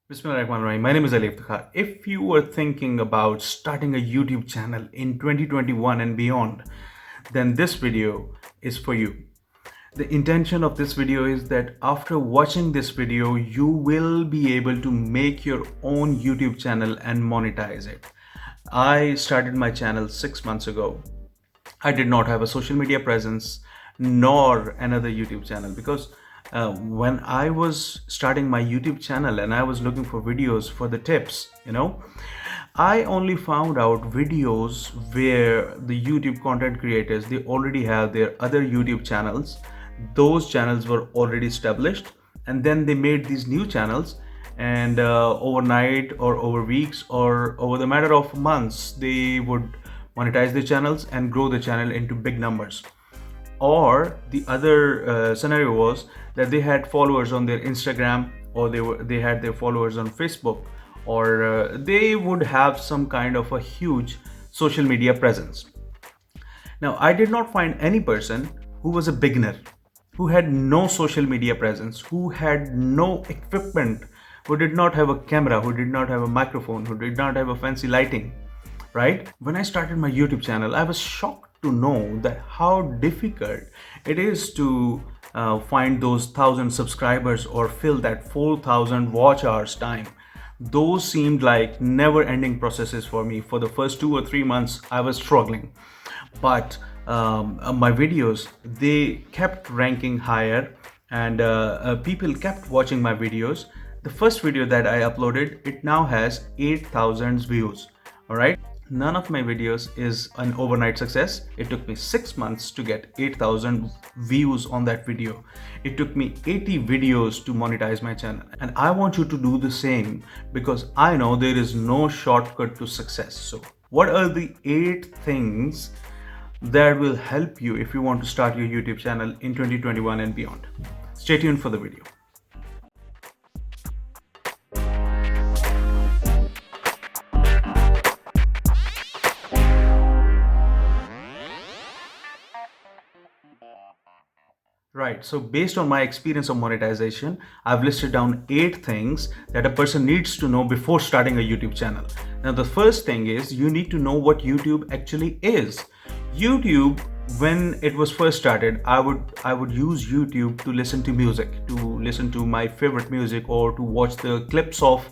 Bismillahirrahmanirrahim. My name is Ali. If you were thinking about starting a YouTube channel in 2021 and beyond, then this video is for you. The intention of this video is that after watching this video, you will be able to make your own YouTube channel and monetize it. I started my channel 6 months ago. I did not have a social media presence nor another YouTube channel because when I was starting my YouTube channel and I was looking for videos for the tips, I only found out videos where the YouTube content creators, they already have their other YouTube channels. Those channels were already established, and then they made these new channels, and overnight or over weeks or over the matter of months, they would monetize the channels and grow the channel into big numbers. Or the other scenario was that they had followers on their Instagram, or they had their followers on Facebook, or they would have some kind of a huge social media presence. Now, I did not find any person who was a beginner, who had no social media presence, who had no equipment, who did not have a camera, who did not have a microphone, who did not have a fancy lighting, right? When I started my YouTube channel, I was shocked to know that how difficult it is to find those 1,000 subscribers or fill that 4,000 watch hours time. Those seemed like never-ending processes for me. For the first 2 or 3 months, I was struggling, but my videos, they kept ranking higher, and people kept watching my videos. The first video that I uploaded, it now has 8,000 views. All right. None of my videos is an overnight success. It took me 6 months to get 8,000 views on that video. It took me 80 videos to monetize my channel. And I want you to do the same, because I know there is no shortcut to success. So what are the 8 things that will help you if you want to start your YouTube channel in 2021 and beyond? Stay tuned for the video. Right, so based on my experience of monetization, I've listed down 8 things that a person needs to know before starting a YouTube channel. Now, the first thing is you need to know what YouTube actually is. YouTube, when it was first started, I would use YouTube to listen to music, to listen to my favorite music, or to watch the clips of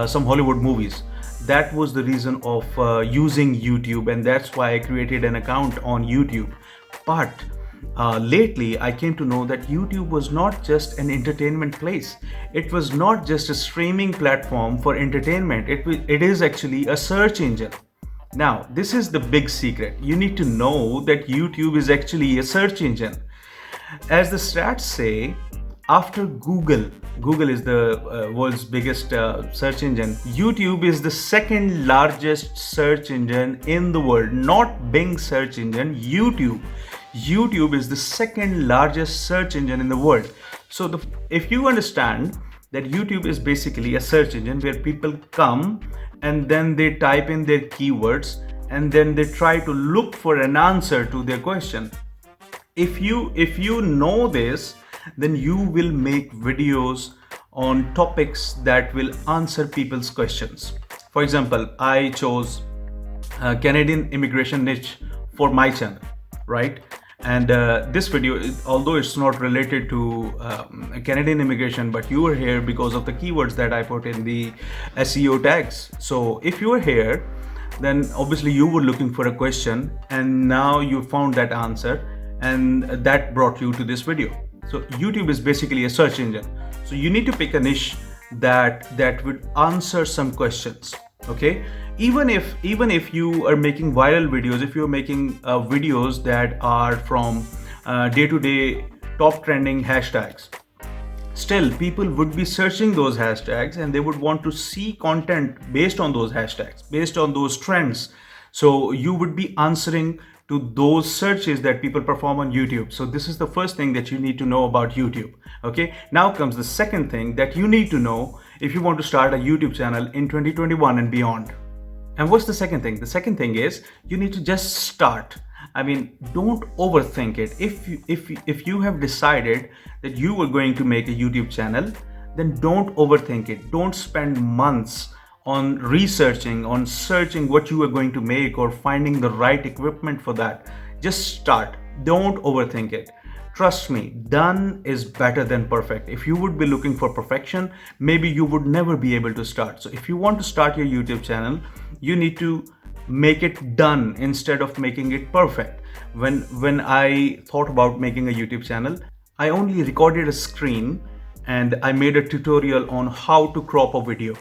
some Hollywood movies. That was the reason of using YouTube, and that's why I created an account on YouTube. But lately, I came to know that YouTube was not just an entertainment place. It was not just a streaming platform for entertainment. It is actually a search engine. Now, this is the big secret. You need to know that YouTube is actually a search engine. As the stats say, after Google is the world's biggest search engine. YouTube is the second largest search engine in the world, not Bing search engine, YouTube. YouTube is the second largest search engine in the world. So if you understand that YouTube is basically a search engine where people come and then they type in their keywords and then they try to look for an answer to their question. If you know this, then you will make videos on topics that will answer people's questions. For example, I chose Canadian immigration niche for my channel, right? And this video, although it's not related to Canadian immigration, but you are here because of the keywords that I put in the SEO tags. So if you are here, then obviously you were looking for a question, and now you found that answer, and that brought you to this video. So YouTube is basically a search engine. So you need to pick a niche that would answer some questions. Okay, even if you are making viral videos, if you're making videos that are from day-to-day top trending hashtags, still people would be searching those hashtags and they would want to see content based on those hashtags, based on those trends. So you would be answering to those searches that people perform on YouTube. So this is the first thing that you need to know about YouTube. Okay, now comes the second thing that you need to know if you want to start a YouTube channel in 2021 and beyond. And what's the second thing? The second thing is you need to just start. I mean, don't overthink it. If you have decided that you are going to make a YouTube channel, then don't overthink it. Don't spend months on researching, on searching what you are going to make or finding the right equipment for that. Just start. Don't overthink it. Trust me, done is better than perfect. If you would be looking for perfection, maybe you would never be able to start. So if you want to start your YouTube channel, you need to make it done instead of making it perfect. When I thought about making a YouTube channel, I only recorded a screen and I made a tutorial on how to crop a video,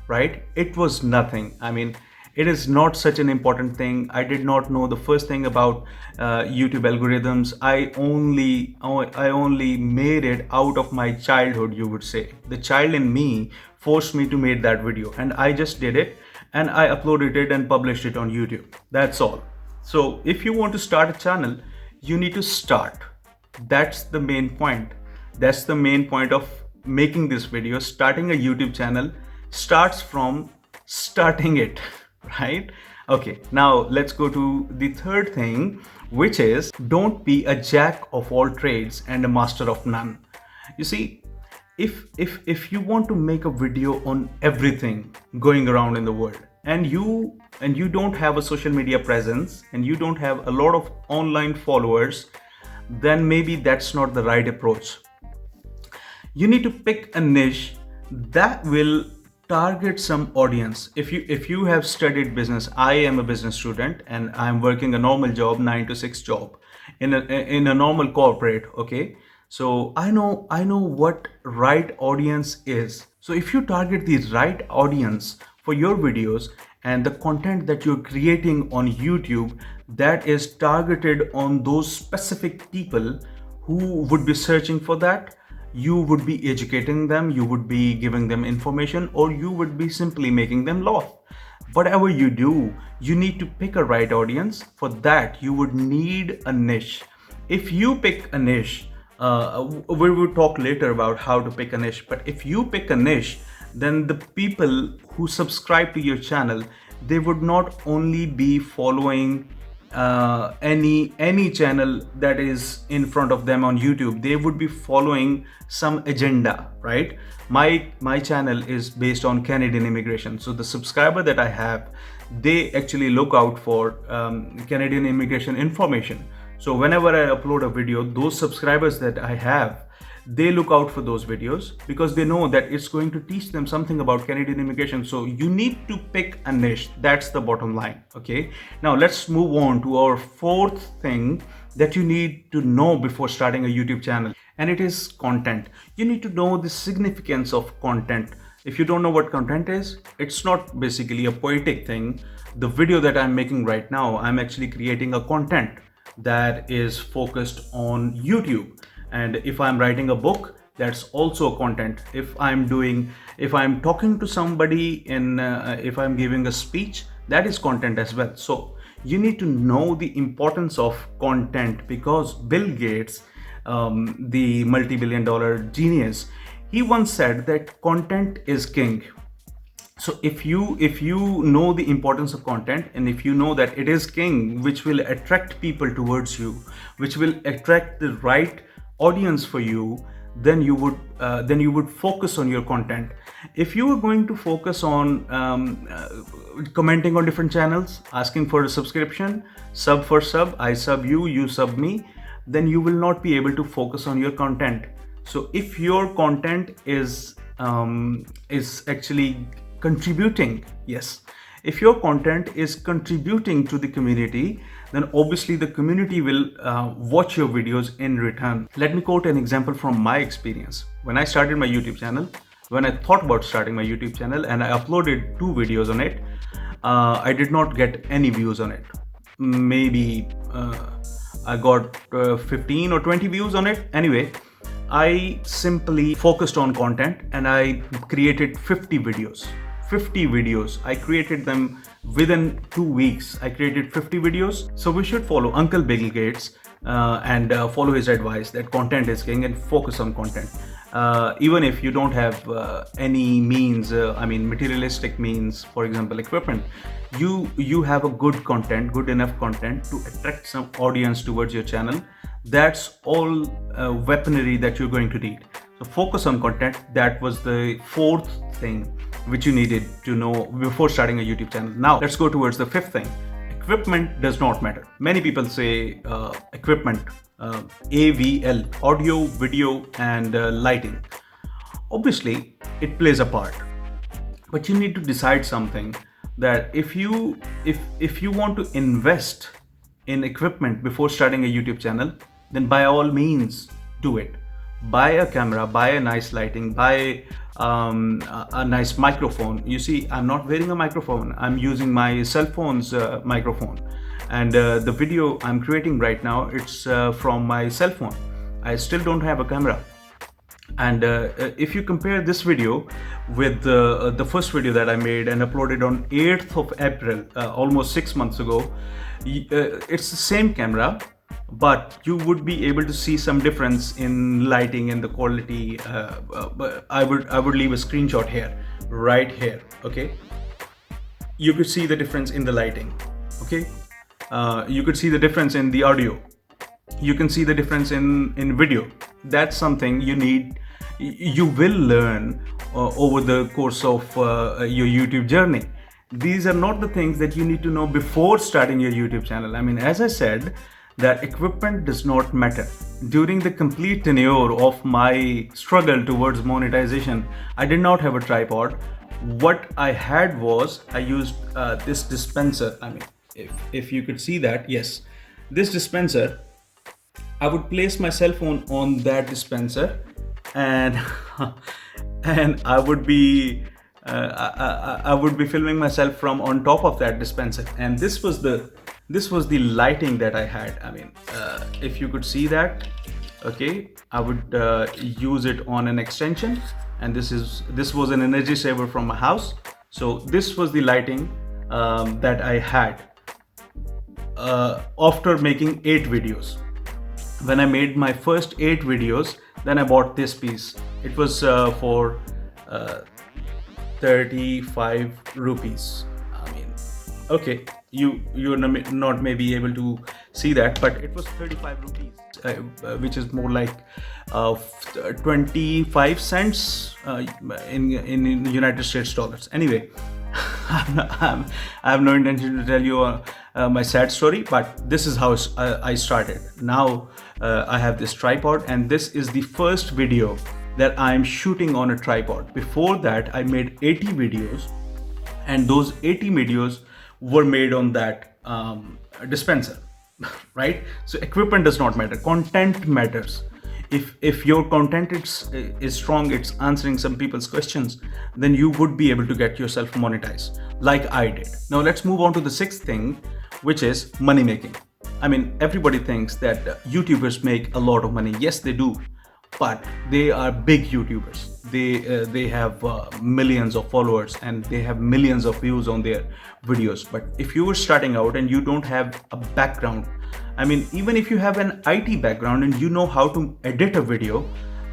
right? It was nothing. I mean, it is not such an important thing. I did not know the first thing about YouTube algorithms. I only made it out of my childhood, you would say. The child in me forced me to make that video, and I just did it, and I uploaded it and published it on YouTube. That's all. So if you want to start a channel, you need to start. That's the main point. That's the main point of making this video. Starting a YouTube channel starts from starting it, right? Okay, now let's go to the third thing, which is don't be a jack of all trades and a master of none. You see, if you want to make a video on everything going around in the world, and you don't have a social media presence, and you don't have a lot of online followers, then maybe that's not the right approach. You need to pick a niche that will target some audience. If you have studied business, I am a business student and I'm working a normal job, 9 to 6 job in a normal corporate. Okay, so I know what right audience is. So if you target the right audience for your videos, and the content that you're creating on YouTube that is targeted on those specific people who would be searching for that, you would be educating them, you would be giving them information, or you would be simply making them laugh. Whatever you do, you need to pick a right audience. For that, you would need a niche. If you pick a niche, we will talk later about how to pick a niche, but if you pick a niche, then the people who subscribe to your channel, they would not only be following any channel that is in front of them on YouTube, they would be following some agenda, right? My channel is based on Canadian immigration, so the subscriber that I have, they actually look out for Canadian immigration information. So whenever I upload a video, those subscribers that I have, they look out for those videos because they know that it's going to teach them something about Canadian immigration. So you need to pick a niche. That's the bottom line. Okay, now let's move on to our fourth thing that you need to know before starting a YouTube channel, and it is content. You need to know the significance of content. If you don't know what content is, it's not basically a poetic thing. The video that I'm making right now, I'm actually creating a content that is focused on YouTube. And if I'm writing a book, that's also a content. If I'm talking to somebody if I'm giving a speech, that is content as well. So you need to know the importance of content, because Bill Gates, the multi-billion-dollar genius, he once said that content is king. So if you know the importance of content, and if you know that it is king, which will attract people towards you, which will attract the right audience for you, then you would focus on your content. If you are going to focus on commenting on different channels, asking for a subscription, sub for sub, I sub you, you sub me, then you will not be able to focus on your content. So if your content is actually contributing, yes, if your content is contributing to the community, then obviously the community will watch your videos in return. Let me quote an example from my experience. When I started my YouTube channel, when I thought about starting my YouTube channel and I uploaded 2 videos on it, I did not get any views on it. Maybe I got 15 or 20 views on it. Anyway, I simply focused on content and I created 50 videos. I created them within 2 weeks. I created 50 videos. So we should follow Uncle Bill Gates and follow his advice that content is king and focus on content. Even if you don't have any means, materialistic means, for example, equipment, you have a good enough content to attract some audience towards your channel. That's all weaponry that you're going to need. So focus on content. That was the fourth thing which you needed to know before starting a YouTube channel. Now let's go towards the fifth thing. Equipment does not matter. Many people say equipment, AVL, audio, video, and lighting. Obviously, it plays a part, but you need to decide something, that if you want to invest in equipment before starting a YouTube channel, then by all means do it. Buy a camera, buy a nice lighting, buy a nice microphone. You see, I'm not wearing a microphone, I'm using my cell phone's microphone, and the video I'm creating right now, it's from my cell phone. I still don't have a camera. And if you compare this video with the first video that I made and uploaded on 8th of April, almost 6 months ago, it's the same camera, but you would be able to see some difference in lighting and the quality. But I would leave a screenshot here, right here. Okay, you could see the difference in the lighting. Okay, you could see the difference in the audio. You can see the difference in video. That's something you will learn over the course of your YouTube journey. These are not the things that you need to know before starting your YouTube channel. I mean, as I said, that equipment does not matter. During the complete tenure of my struggle towards monetization, I did not have a tripod. What I had was, I used this dispenser. I mean, if you could see that, yes, this dispenser, I would place my cell phone on that dispenser, and and I would be filming myself from on top of that dispenser. And this was the lighting that I had. I mean, if you could see that, okay, I would use it on an extension, and this was an energy saver from my house. So this was the lighting that I had after making 8 videos. When I made my first 8 videos, then I bought this piece. It was for 35 rupees. I mean, okay, you're not maybe able to see that, but it was 35 rupees, which is more like 25 cents in United States dollars. Anyway, I have no intention to tell you my sad story, but this is how I started. Now I have this tripod, and this is the first video that I'm shooting on a tripod. Before that, I made 80 videos, and those 80 videos were made on that dispenser, right? So equipment does not matter. Content matters. If your content is strong, it's answering some people's questions, then you would be able to get yourself monetized, like I did. Now let's move on to the sixth thing, which is money making. I mean, everybody thinks that YouTubers make a lot of money. Yes, they do, but they are big YouTubers. They have millions of followers, and they have millions of views on their videos. But if you were starting out and you don't have a background, I mean, even if you have an IT background and you know how to edit a video,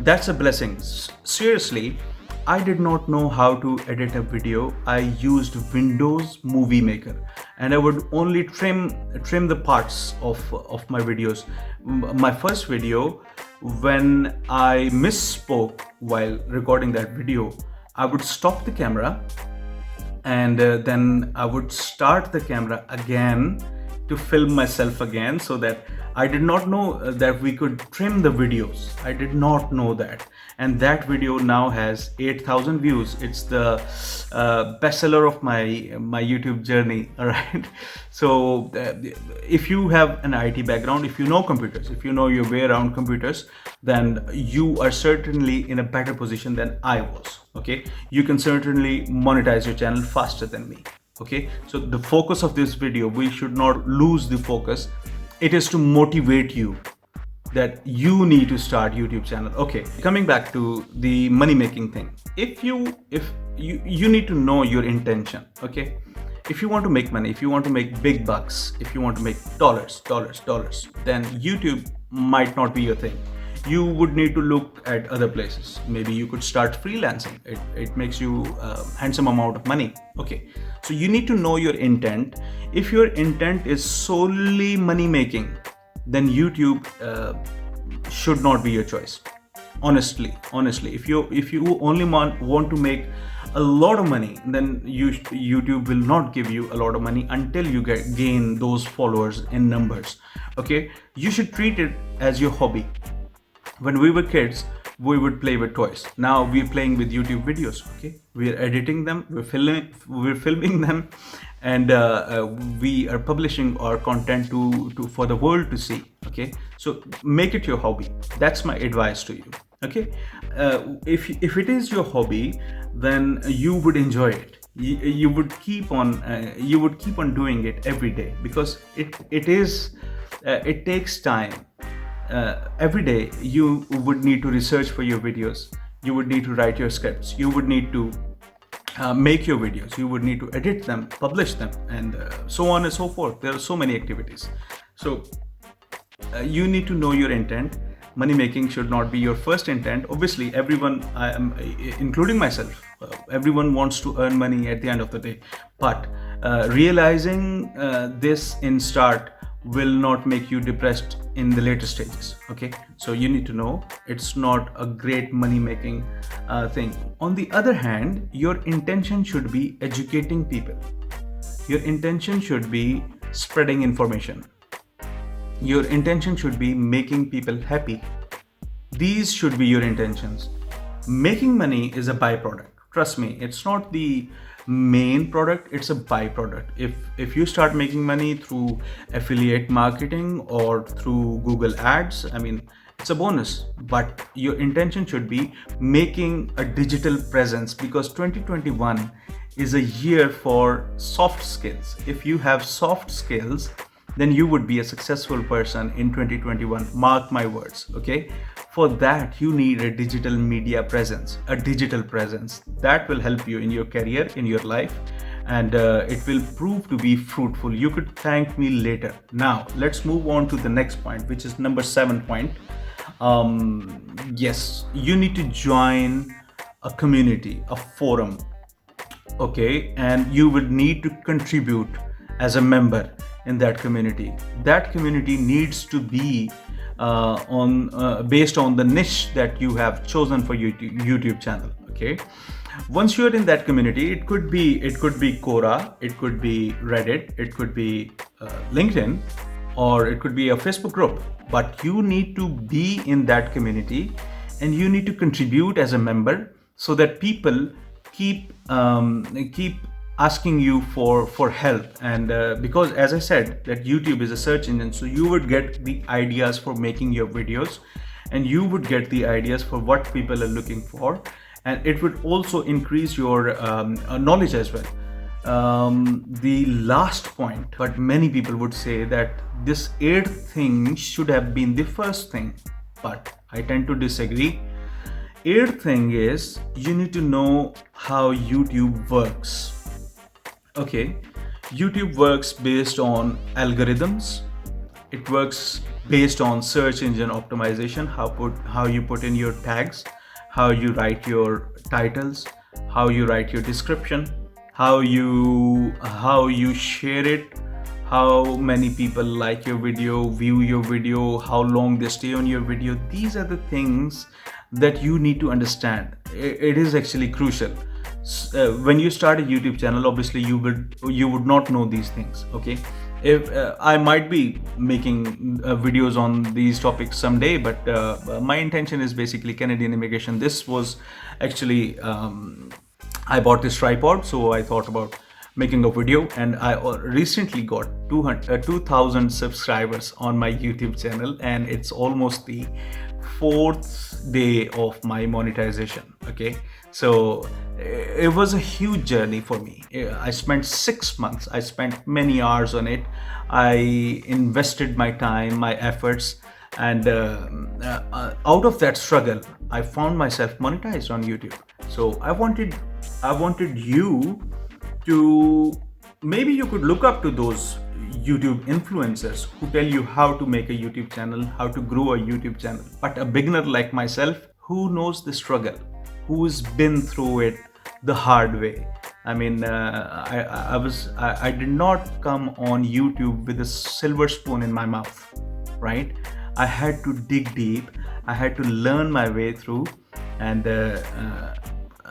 that's a blessing. Seriously, I did not know how to edit a video. I used Windows Movie Maker, and I would only trim the parts of my videos. My first video, when I misspoke while recording that video, I would stop the camera, and then I would start the camera again to film myself again, so that I did not know that we could trim the videos. I did not know that. And that video now has 8,000 views. It's the bestseller of my YouTube journey. All right. So if you have an IT background, if you know computers, if you know your way around computers, then you are certainly in a better position than I was. Okay. You can certainly monetize your channel faster than me. Okay, so the focus of this video, we should not lose the focus. It is to motivate you that you need to start YouTube channel. Okay, coming back to the money making thing. If you need to know your intention. Okay, if you want to make money, if you want to make big bucks, if you want to make dollars, then YouTube might not be your thing. You would need to look at other places. Maybe you could start freelancing. It makes you a handsome amount of money. Okay, so you need to know your intent. If your intent is solely money making, then YouTube should not be your choice. Honestly, if you only want to make a lot of money, then YouTube will not give you a lot of money until you gain those followers in numbers. Okay, you should treat it as your hobby. When we were kids, we would play with toys. Now we're playing with YouTube videos. Okay, we're editing them, we're filming them, and we are publishing our content to for the world to see. Okay, so make it your hobby. That's my advice to you. Okay, if it is your hobby, then you would enjoy it. You would keep on doing it every day, because it takes time. Every day you would need to research for your videos, you would need to write your scripts, you would need to make your videos, you would need to edit them, publish them, and so on and so forth. There are so many activities. So you need to know your intent. Money making should not be your first intent. Obviously, everyone, including myself, everyone wants to earn money at the end of the day, but realizing this in start will not make you depressed in the later stages. Okay, so you need to know it's not a great money making thing. On the other hand, your intention should be educating people. Your intention should be spreading information. Your intention should be making people happy. These should be your intentions. Making money is a byproduct. Trust me, it's not the main product, it's a byproduct. If you start making money through affiliate marketing or through Google Ads, I mean, it's a bonus, but your intention should be making a digital presence, because 2021 is a year for soft skills. If you have soft skills, then you would be a successful person in 2021. Mark my words. Okay, for that you need a digital media presence, a digital presence that will help you in your career, in your life, and it will prove to be fruitful. You could thank me later. Now let's move on to the next point, which is number 7 point. Yes, you need to join a community, a forum. Okay, and you would need to contribute as a member in that community. That community needs to be based on the niche that you have chosen for your YouTube channel. Okay, once you're in that community, it could be Quora, it could be Reddit, it could be LinkedIn, or it could be a Facebook group. But you need to be in that community, and you need to contribute as a member, so that people keep asking you for help. And because, as I said, that YouTube is a search engine, so you would get the ideas for making your videos, and you would get the ideas for what people are looking for, and it would also increase your knowledge as well. The last point, but many people would say that this 8th thing should have been the first thing, but I tend to disagree. 8th thing is, you need to know how YouTube works. Okay, YouTube works based on algorithms. It works based on search engine optimization, how you put in your tags, how you write your titles, how you write your description, how you share it, how many people like your video, view your video, how long they stay on your video. These are the things that you need to understand. It is actually crucial. When you start a YouTube channel, obviously you would not know these things. Okay, if I might be making videos on these topics someday, but my intention is basically Canadian immigration. This was actually I bought this tripod, so I thought about making a video, and I recently got 2,000 subscribers on my YouTube channel, and it's almost the 4th day of my monetization. Okay, so it was a huge journey for me. I spent 6 months, I spent many hours on it. I invested my time, my efforts, and out of that struggle, I found myself monetized on YouTube. So I wanted you to, maybe you could look up to those YouTube influencers who tell you how to make a YouTube channel, how to grow a YouTube channel. But a beginner like myself, who knows the struggle, who's been through it the hard way. I mean, I did not come on YouTube with a silver spoon in my mouth, right? I had to dig deep, I had to learn my way through, and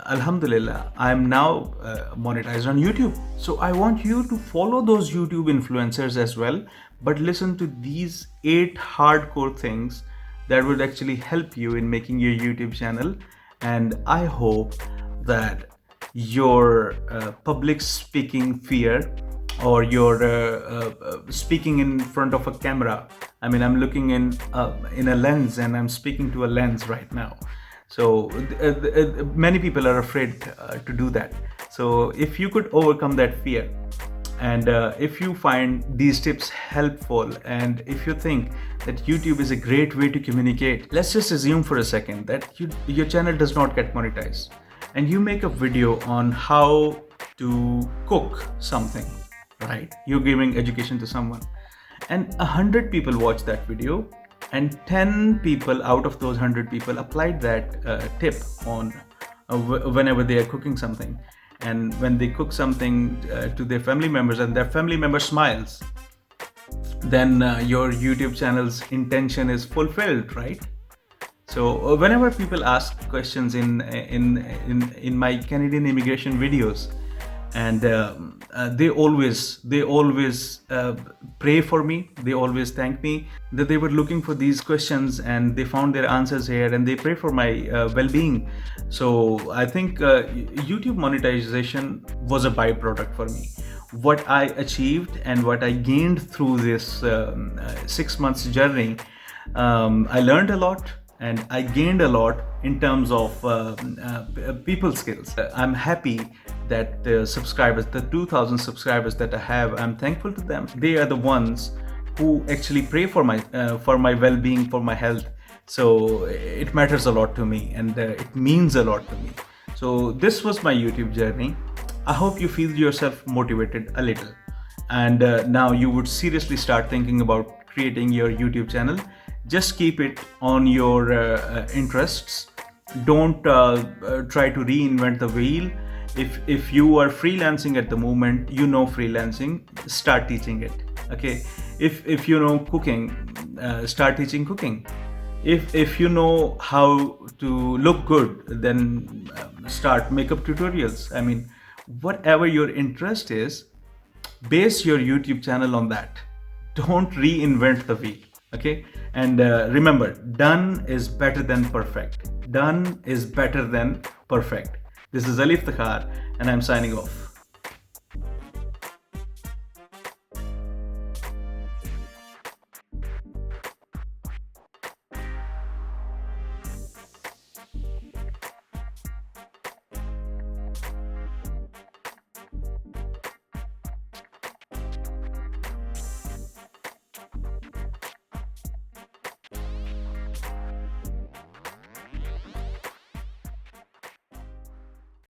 Alhamdulillah, I'm now monetized on YouTube. So I want you to follow those YouTube influencers as well, but listen to these 8 hardcore things that would actually help you in making your YouTube channel. And I hope that your public speaking fear, or your speaking in front of a camera. I mean, I'm looking in a lens, and I'm speaking to a lens right now. So many people are afraid to do that. So if you could overcome that fear, and if you find these tips helpful, and if you think that YouTube is a great way to communicate, let's just assume for a second that your channel does not get monetized, and you make a video on how to cook something, right? You're giving education to someone, and 100 people watch that video, and 10 people out of those 100 people applied that tip on whenever they are cooking something. And when they cook something to their family members, and their family member smiles, then your YouTube channel's intention is fulfilled, right? So whenever people ask questions in my Canadian immigration videos, and they always pray for me, they always thank me that they were looking for these questions and they found their answers here, and they pray for my well-being. So I think YouTube monetization was a byproduct for me. What I achieved and what I gained through this 6 months journey, I learned a lot, and I gained a lot in terms of people skills. I'm happy that the subscribers, the 2,000 subscribers that I have, I'm thankful to them. They are the ones who actually pray for my well-being, for my health. So it matters a lot to me, and it means a lot to me. So this was my YouTube journey. I hope you feel yourself motivated a little, and now you would seriously start thinking about creating your YouTube channel. Just keep it on your interests. Don't try to reinvent the wheel. If you are freelancing at the moment, freelancing, start teaching it. Okay. If you know cooking, start teaching cooking. If you know how to look good, then start makeup tutorials. I mean, whatever your interest is, base your YouTube channel on that. Don't reinvent the wheel. Okay. And remember, done is better than perfect. Done is better than perfect. This is Ali Iftikhar, and I'm signing off.